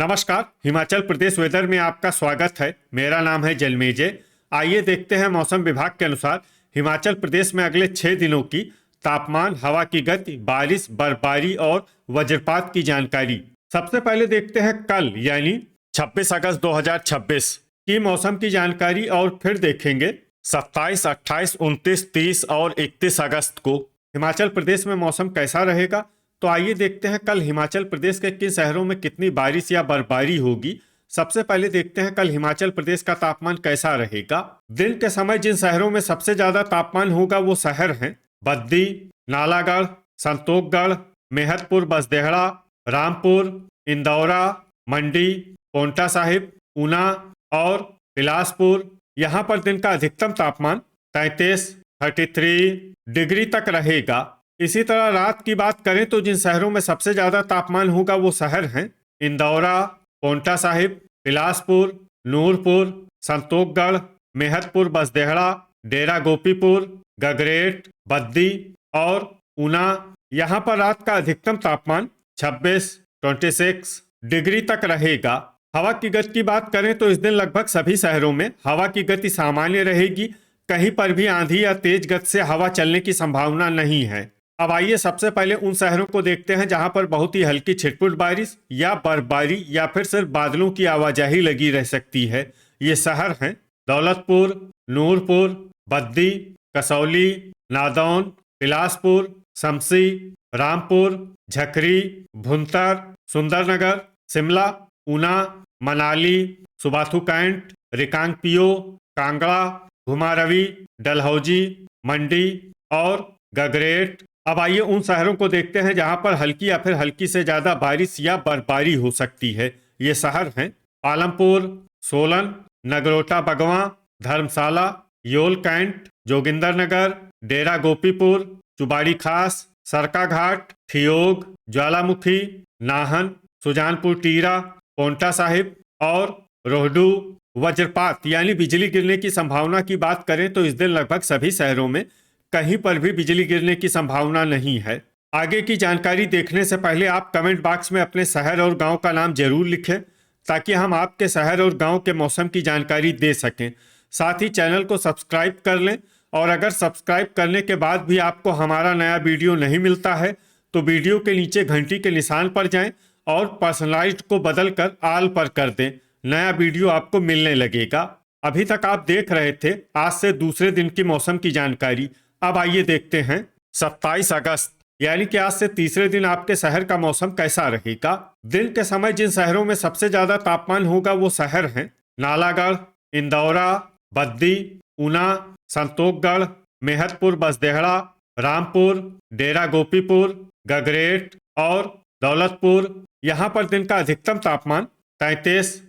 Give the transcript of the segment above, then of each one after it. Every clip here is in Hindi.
नमस्कार। हिमाचल प्रदेश वेदर में आपका स्वागत है। मेरा नाम है जलमेजय। आइए देखते हैं मौसम विभाग के अनुसार हिमाचल प्रदेश में अगले 6 दिनों की तापमान, हवा की गति, बारिश, बर्फबारी और वज्रपात की जानकारी। सबसे पहले देखते हैं कल यानी 26 अगस्त 2026 की मौसम की जानकारी और फिर देखेंगे 27, 28, 29, 30 और 31 अगस्त को हिमाचल प्रदेश में मौसम कैसा रहेगा। तो आइए देखते हैं कल हिमाचल प्रदेश के किन शहरों में कितनी बारिश या बर्फबारी होगी। सबसे पहले देखते हैं कल हिमाचल प्रदेश का तापमान कैसा रहेगा। दिन के समय जिन शहरों में सबसे ज्यादा तापमान होगा वो शहर हैं बद्दी, नालागढ़, संतोखगढ़, मेहतपुर, बसदेहड़ा, रामपुर, इंदौरा, मंडी, पोंटा साहिब, ऊना और बिलासपुर। यहाँ पर दिन का अधिकतम तापमान 33 डिग्री तक रहेगा। इसी तरह रात की बात करें तो जिन शहरों में सबसे ज्यादा तापमान होगा वो शहर हैं इंदौरा, पोंटा साहिब, बिलासपुर, नूरपुर, संतोखगढ़, मेहतपुर, बसदेहड़ा, डेरा गोपीपुर, गगरेट, बद्दी और ऊना। यहाँ पर रात का अधिकतम तापमान 26 डिग्री तक रहेगा। हवा की गति की बात करें तो इस दिन लगभग सभी शहरों में हवा की गति सामान्य रहेगी। कहीं पर भी आंधी या तेज गति से हवा चलने की संभावना नहीं है। अब आइए सबसे पहले उन शहरों को देखते हैं जहां पर बहुत ही हल्की छिटपुट बारिश या बर्फबारी या फिर सिर्फ बादलों की आवाजाही लगी रह सकती है। ये शहर हैं दौलतपुर, नूरपुर, बद्दी, कसौली, नादौन, बिलासपुर, शमसी, रामपुर, झकरी, भुंतर, सुंदरनगर, शिमला, ऊना, मनाली, सुबाथू कैंट, रिकांगपिओ, कांगड़ा, घुमारवी, डलहौजी, मंडी और गगरेट। अब आइए उन शहरों को देखते हैं जहां पर हल्की या फिर हल्की से ज्यादा बारिश या बर्फबारी हो सकती है। ये शहर हैं पालमपुर, सोलन, नगरोटा बगवां, धर्मशाला, योल कैंट, जोगिंदरनगर, डेरा गोपीपुर, चुबाड़ी खास, सरकाघाट, ठियोग, ज्वालामुखी, नाहन, सुजानपुर टीरा, पोंटा साहिब और रोहडू। वज्रपात यानी बिजली गिरने की संभावना की बात करें तो इस दिन लगभग सभी शहरों में कहीं पर भी बिजली गिरने की संभावना नहीं है। आगे की जानकारी देखने से पहले आप कमेंट बॉक्स में अपने शहर और गांव का नाम जरूर लिखें ताकि हम आपके शहर और गांव के मौसम की जानकारी दे सकें। साथ ही चैनल को सब्सक्राइब कर लें और अगर सब्सक्राइब करने के बाद भी आपको हमारा नया वीडियो नहीं मिलता है तो वीडियो के नीचे घंटी के निशान पर जाएं और पर्सनलाइज्ड को बदलकर ऑल पर कर दें। नया वीडियो आपको मिलने लगेगा। अभी तक आप देख रहे थे आज से दूसरे दिन की मौसम की जानकारी। अब आइए देखते हैं 27 अगस्त यानी कि आज से तीसरे दिन आपके शहर का मौसम कैसा रहेगा। दिन के समय जिन शहरों में सबसे ज्यादा तापमान होगा वो शहर हैं नालागढ़, इंदौरा, बद्दी, ऊना, संतोखगढ़, मेहतपुर, बसदेहड़ा, रामपुर, डेरा गोपीपुर, गगरेट और दौलतपुर। यहाँ पर दिन का अधिकतम तापमान 33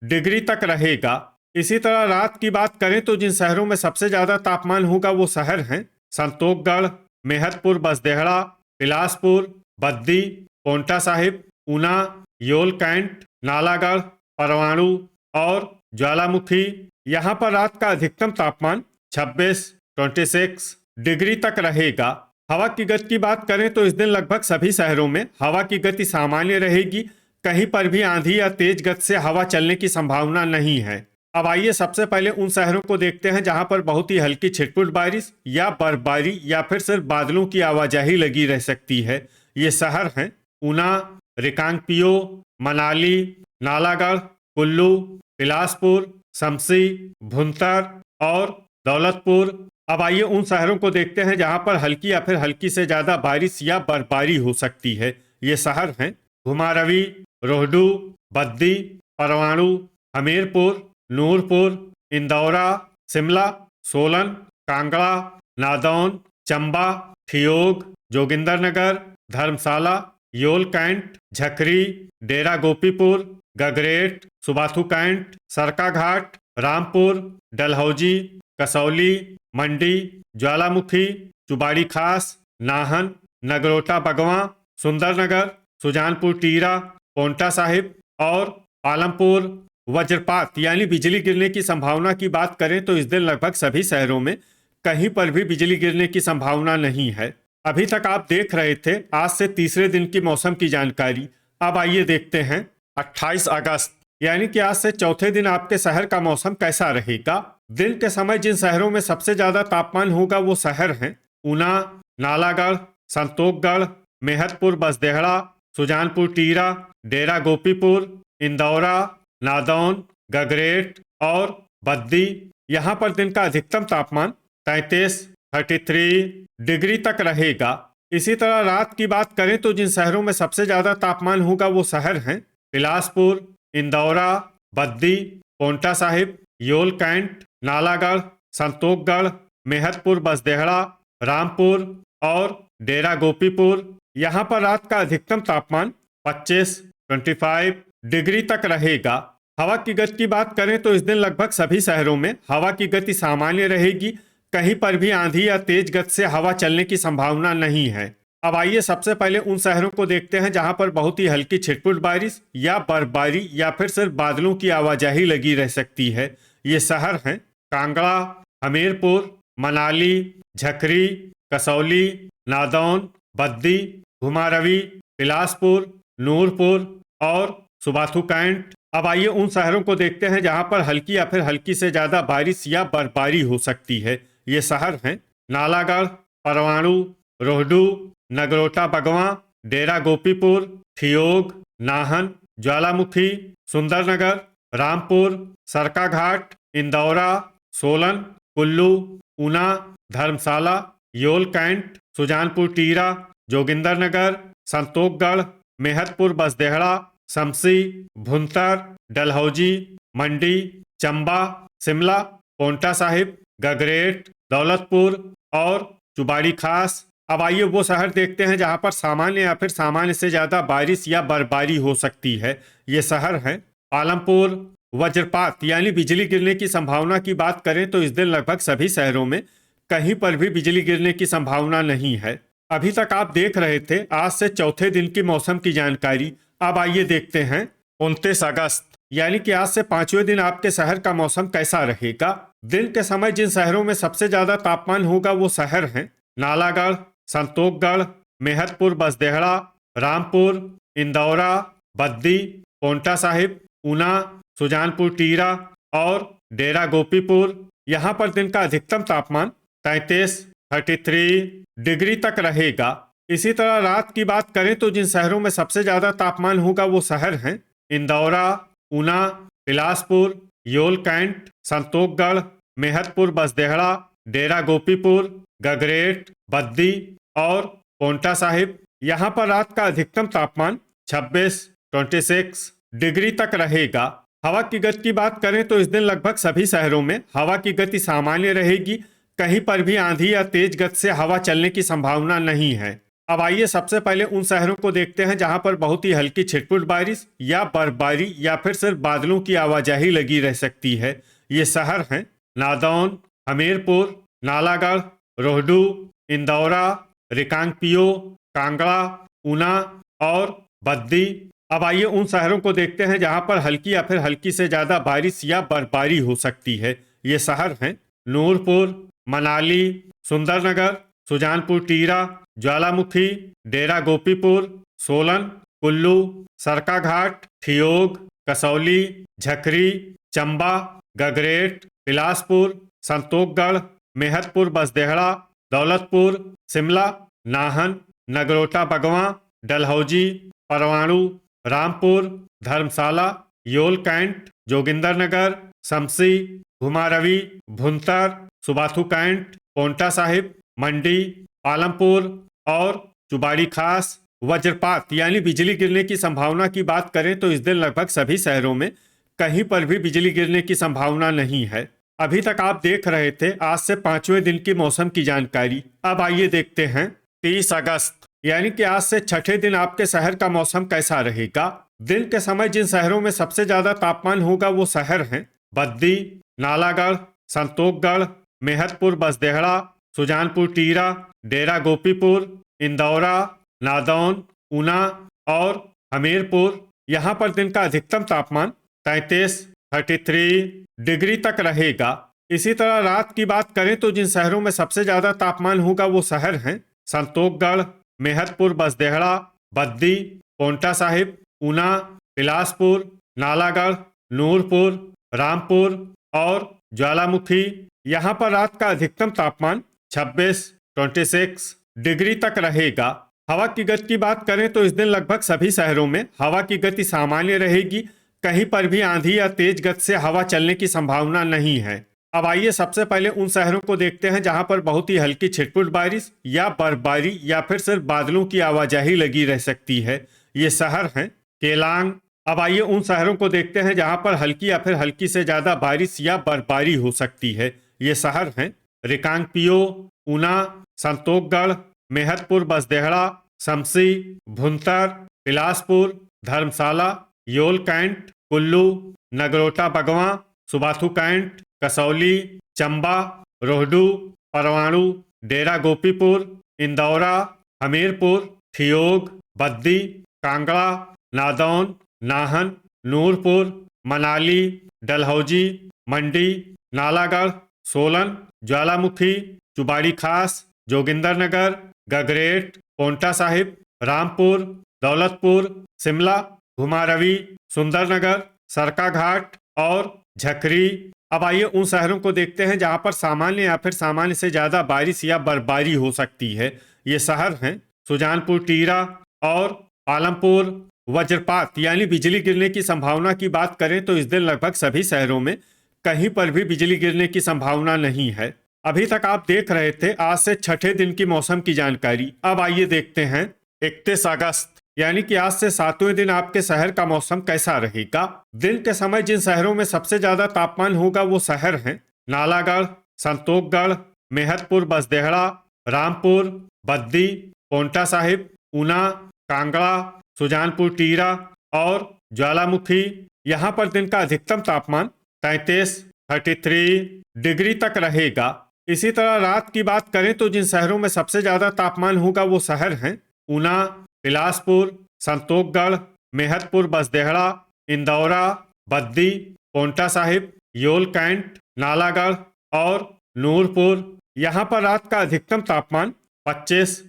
डिग्री तक रहेगा। इसी तरह रात की बात करें तो जिन शहरों में सबसे ज्यादा तापमान होगा वो शहर हैं संतोखगढ़, मेहतपुर, बसदेहड़ा, बिलासपुर, बद्दी, पोंटा साहिब, ऊना, योल कैंट, नालागढ़, परवाणु और ज्वालामुखी। यहाँ पर रात का अधिकतम तापमान 26 डिग्री तक रहेगा। हवा की गति की बात करें तो इस दिन लगभग सभी शहरों में हवा की गति सामान्य रहेगी। कहीं पर भी आंधी या तेज गति से हवा चलने की संभावना नहीं है। अब आइए सबसे पहले उन शहरों को देखते हैं जहां पर बहुत ही हल्की छिटपुट बारिश या बर्फबारी या फिर सिर्फ बादलों की आवाजाही लगी रह सकती है। ये शहर हैं ऊना, रिकांगपिओ, मनाली, नालागढ़, कुल्लू, बिलासपुर, शमसी, भुंतर और दौलतपुर। अब आइए उन शहरों को देखते हैं जहां पर हल्की या फिर हल्की से ज्यादा बारिश या बर्फबारी हो सकती है। ये शहर हैं घुमारवी, रोहडू, बद्दी, परवाणु, हमीरपुर, नूरपुर, इंदौरा, शिमला, सोलन, कांगड़ा, नादौन, चंबा, ठियोग, जोगिंदरनगर, धर्मशाला, योल कैंट, झकरी, डेरा गोपीपुर, गगरेट, सुबाथू कैंट, सरकाघाट, रामपुर, डलहौजी, कसौली, मंडी, ज्वालामुखी, चुबाड़ी खास, नाहन, नगरोटा बगवां, सुंदरनगर, सुजानपुर टीरा, पोंटा साहिब और पालमपुर। वज्रपात यानी बिजली गिरने की संभावना की बात करें तो इस दिन लगभग सभी शहरों में कहीं पर भी बिजली गिरने की संभावना नहीं है। अभी तक आप देख रहे थे आज से तीसरे दिन की मौसम की जानकारी। अब आइए देखते हैं 28 अगस्त यानी कि आज से चौथे दिन आपके शहर का मौसम कैसा रहेगा। दिन के समय जिन शहरों में सबसे ज्यादा तापमान होगा वो शहर हैं ऊना, नालागढ़, संतोखगढ़, मेहतपुर बसदेहड़ा, सुजानपुर टीरा, डेरा गोपीपुर, इंदौरा, नादौन, गगरेट और बद्दी। यहाँ पर दिन का अधिकतम तापमान 33 डिग्री तक रहेगा। इसी तरह रात की बात करें तो जिन शहरों में सबसे ज्यादा तापमान होगा वो शहर हैं बिलासपुर, इंदौरा, बद्दी, पोंटा साहिब, योल कैंट, नालागढ़, संतोखगढ़, मेहतपुर बसदेहड़ा, रामपुर और डेरा गोपीपुर। यहाँ पर रात का अधिकतम तापमान 25 डिग्री तक रहेगा। हवा की गति की बात करें तो इस दिन लगभग सभी शहरों में हवा की गति सामान्य रहेगी। कहीं पर भी आंधी या तेज गति से हवा चलने की संभावना नहीं है। अब आइए सबसे पहले उन शहरों को देखते हैं जहां पर बहुत ही हल्की छिटपुट बारिश या बर्फबारी या फिर सिर्फ बादलों की आवाजाही लगी रह सकती है। ये शहर हैं कांगड़ा, हमीरपुर, मनाली, झकरी, कसौली, नादौन, बद्दी, घुमारवी, बिलासपुर, नूरपुर और सुबाथू कैंट। अब आइए उन शहरों को देखते हैं जहां पर हल्की या फिर हल्की से ज्यादा बारिश या बर्फबारी हो सकती है। ये शहर हैं नालागढ़, परवाणु, रोहडू, नगरोटा बगवां, डेरा गोपीपुर, ठियोग, नाहन, ज्वालामुखी, सुंदरनगर, रामपुर, सरकाघाट, इंदौरा, सोलन, कुल्लू, ऊना, धर्मशाला, योल कैंट, सुजानपुर टीरा, जोगिंदरनगर, संतोखगढ़, मेहतपुर बसदेहड़ा, शमसी, भुंतर, डलहौजी, मंडी, चंबा, शिमला, पोंटा साहिब, गगरेट, दौलतपुर और चुबाड़ी खास। अब आइए वो शहर देखते हैं जहां पर सामान्य या फिर सामान्य से ज्यादा बारिश या बर्फबारी हो सकती है। ये शहर हैं पालमपुर। वज्रपात यानी बिजली गिरने की संभावना की बात करें तो इस दिन लगभग सभी शहरों में कहीं पर भी बिजली गिरने की संभावना नहीं है। अभी तक आप देख रहे थे आज से चौथे दिन की मौसम की जानकारी। अब आइए देखते हैं 29 अगस्त यानी कि आज से पांचवें दिन आपके शहर का मौसम कैसा रहेगा। दिन के समय जिन शहरों में सबसे ज्यादा तापमान होगा वो शहर हैं नालागढ़, संतोखगढ़, मेहतपुर बसदेहड़ा, रामपुर, इंदौरा, बद्दी, पोंटा साहिब, ऊना, सुजानपुर टीरा और डेरा गोपीपुर। यहाँ पर दिन का अधिकतम तापमान 33 डिग्री तक रहेगा। इसी तरह रात की बात करें तो जिन शहरों में सबसे ज्यादा तापमान होगा वो शहर हैं इंदौरा, ऊना, बिलासपुर, योल कैंट, संतोखगढ़, मेहतपुर बसदेहड़ा, डेरा गोपीपुर, गगरेट, बद्दी और पोंटा साहिब। यहाँ पर रात का अधिकतम तापमान 26 डिग्री तक रहेगा। हवा की गति की बात करें तो इस दिन लगभग सभी शहरों में हवा की गति सामान्य रहेगी। कहीं पर भी आंधी या तेज गति से हवा चलने की संभावना नहीं है। अब आइए सबसे पहले उन शहरों को देखते हैं जहां पर बहुत ही हल्की छिटपुट बारिश या बर्फबारी या फिर सिर्फ बादलों की आवाजाही लगी रह सकती है। ये शहर हैं नादौन, हमीरपुर, नालागढ़, रोहडू, इंदौरा, रिकांगपियो, कांगड़ा, ऊना और बद्दी। अब आइए उन शहरों को देखते हैं जहां पर हल्की या फिर हल्की से ज्यादा बारिश या बर्फबारी हो सकती है। ये शहर हैं नूरपुर, मनाली, सुंदरनगर, सुजानपुर टीरा, ज्वालामुखी, डेरा गोपीपुर, सोलन, कुल्लू, सरकाघाट, ठियोग, कसौली, झकरी, चंबा, गगरेट, बिलासपुर, संतोखगढ़, मेहतपुर बसदेहड़ा, दौलतपुर, शिमला, नाहन, नगरोटा बगवां, डलहौजी, परवाणु, रामपुर, धर्मशाला, योल कैंट, जोगिंदरनगर, शमसी, घुमारवी, भुंतर, सुबाथू कैंट, पोंटा साहिब, मंडी, पालमपुर और चुबाड़ी खास। वज्रपात यानी बिजली गिरने की संभावना की बात करें तो इस दिन लगभग सभी शहरों में कहीं पर भी बिजली गिरने की संभावना नहीं है। अभी तक आप देख रहे थे आज से पांचवें दिन की मौसम की जानकारी। अब आइए देखते हैं 30 अगस्त यानी कि आज से छठे दिन आपके शहर का मौसम कैसा रहेगा। दिन के समय जिन शहरों में सबसे ज्यादा तापमान होगा वो शहर हैं बद्दी, नालागढ़, संतोखगढ़, मेहतपुर बसदेहड़ा, सुजानपुर टीरा, डेरा गोपीपुर, इंदौरा, नादौन, ऊना और हमीरपुर। यहाँ पर दिन का अधिकतम तापमान 33 डिग्री तक रहेगा। इसी तरह रात की बात करें तो जिन शहरों में सबसे ज्यादा तापमान होगा वो शहर हैं संतोखगढ़, मेहतपुर बसदेहड़ा, बद्दी, पोंटा साहिब, ऊना, बिलासपुर, नालागढ़, नूरपुर, रामपुर और ज्वालामुखी। यहाँ पर रात का अधिकतम तापमान 26 डिग्री तक रहेगा। हवा की गति की बात करें तो इस दिन लगभग सभी शहरों में हवा की गति सामान्य रहेगी। कहीं पर भी आंधी या तेज गति से हवा चलने की संभावना नहीं है। अब आइए सबसे पहले उन शहरों को देखते हैं जहां पर बहुत ही हल्की छिटपुट बारिश या बर्फबारी या फिर सिर्फ बादलों की आवाजाही लगी रह सकती है। ये शहर हैं केलांग। अब आइए उन शहरों को देखते हैं जहां पर हल्की या फिर हल्की से ज्यादा बारिश या बर्फबारी हो सकती है। ये शहर हैं रिकांगपियो, ऊना, संतोखगढ़, मेहतपुर बसदेहड़ा, शमसी, भुंतर, बिलासपुर, धर्मशाला, योल कैंट, कुल्लू, नगरोटा बगवां, सुबाथू कैंट, कसौली, चंबा, रोहडू, परवाणु, डेरा गोपीपुर, इंदौरा, हमीरपुर, ठियोग, बद्दी, कांगड़ा, नादौन, नाहन, नूरपुर, मनाली, डलहौजी, मंडी, नालागढ़, सोलन, ज्वालामुखी, चुबाड़ी खास, जोगिंदरनगर, गगरेट, पोंटा साहिब, रामपुर, दौलतपुर, शिमला, घुमारवी, सुंदरनगर, सरका घाट और झकरी। अब आइए उन शहरों को देखते हैं जहां पर सामान्य या फिर सामान्य से ज्यादा बारिश या बर्फबारी हो सकती है। ये शहर हैं सुजानपुर टीरा और पालमपुर। वज्रपात यानी बिजली गिरने की संभावना की बात करें तो इस दिन लगभग सभी शहरों में कहीं पर भी बिजली गिरने की संभावना नहीं है। अभी तक आप देख रहे थे आज से छठे दिन की मौसम की जानकारी। अब आइए देखते हैं 31 अगस्त यानी कि आज से 7वें दिन आपके शहर का मौसम कैसा रहेगा। दिन के समय जिन शहरों में सबसे ज्यादा तापमान होगा वो शहर हैं नालागढ़, संतोखगढ़, मेहतपुर बसदेहड़ा, रामपुर, बद्दी, पोंटा साहिब, ऊना, कांगड़ा, सुजानपुर टीरा और ज्वालामुखी। यहाँ पर दिन का अधिकतम तापमान 33 डिग्री तक रहेगा। इसी तरह रात की बात करें तो जिन शहरों में सबसे ज्यादा तापमान होगा वो शहर हैं ऊना, बिलासपुर, संतोखगढ़, मेहतपुर बसदेहड़ा, इंदौरा, बद्दी, पोंटा साहिब, योल कैंट, नालागढ़ और नूरपुर। यहाँ पर रात का अधिकतम तापमान 25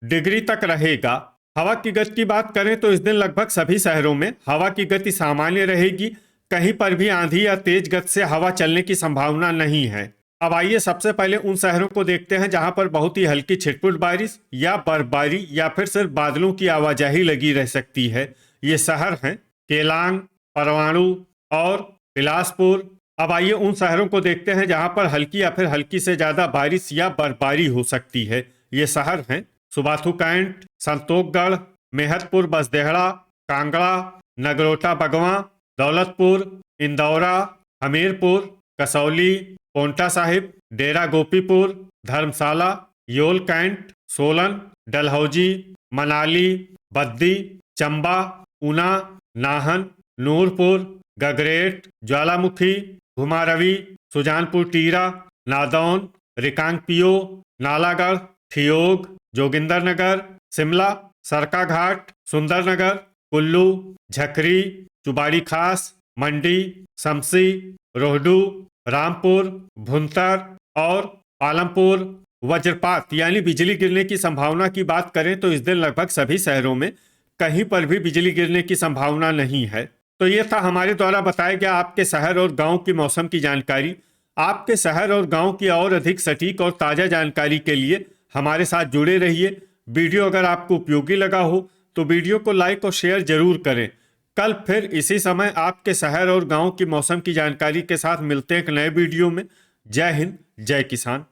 डिग्री तक रहेगा। हवा की गति की बात करें तो इस दिन लगभग सभी शहरों में हवा की गति सामान्य रहेगी। कहीं पर भी आंधी या तेज गति से हवा चलने की संभावना नहीं है। अब आइए सबसे पहले उन शहरों को देखते हैं जहां पर बहुत ही हल्की छिटपुट बारिश या बर्फबारी या फिर सिर्फ बादलों की आवाजाही लगी रह सकती है। ये शहर हैं केलांग, परवाणु और बिलासपुर। अब आइए उन शहरों को देखते हैं जहां पर हल्की या फिर हल्की से ज्यादा बारिश या बर्फबारी हो सकती है। ये शहर हैं सुबाथू कैंट, संतोखगढ़, मेहतपुर बसदेहड़ा, कांगड़ा, नगरोटा बगवां, दौलतपुर, इंदौरा, हमीरपुर, कसौली, पोंटा साहिब, डेरा गोपीपुर, धर्मशाला, योल कैंट, सोलन, डलहौजी, मनाली, बद्दी, चंबा, ऊना, नाहन, नूरपुर, गगरेट, ज्वालामुखी, घुमारवी, सुजानपुर टीरा, नादौन, रिकांगपियो, नालागढ़, ठियोग, जोगिंदरनगर, शिमला, सरका घाट, सुंदरनगर, कुल्लू, झकरी, चुबाड़ी खास, मंडी, शमसी, रोहडू, रामपुर, भुंतर और पालमपुर। वज्रपात यानी बिजली गिरने की संभावना की बात करें तो इस दिन लगभग सभी शहरों में कहीं पर भी बिजली गिरने की संभावना नहीं है। तो ये था हमारे द्वारा बताया गया आपके शहर और गांव की मौसम की जानकारी। आपके शहर और गांव की और अधिक सटीक और ताज़ा जानकारी के लिए हमारे साथ जुड़े रहिए। वीडियो अगर आपको उपयोगी लगा हो तो वीडियो को लाइक और शेयर जरूर करें। कल फिर इसी समय आपके शहर और गांव की मौसम की जानकारी के साथ मिलते हैं एक नए वीडियो में। जय हिंद, जय किसान।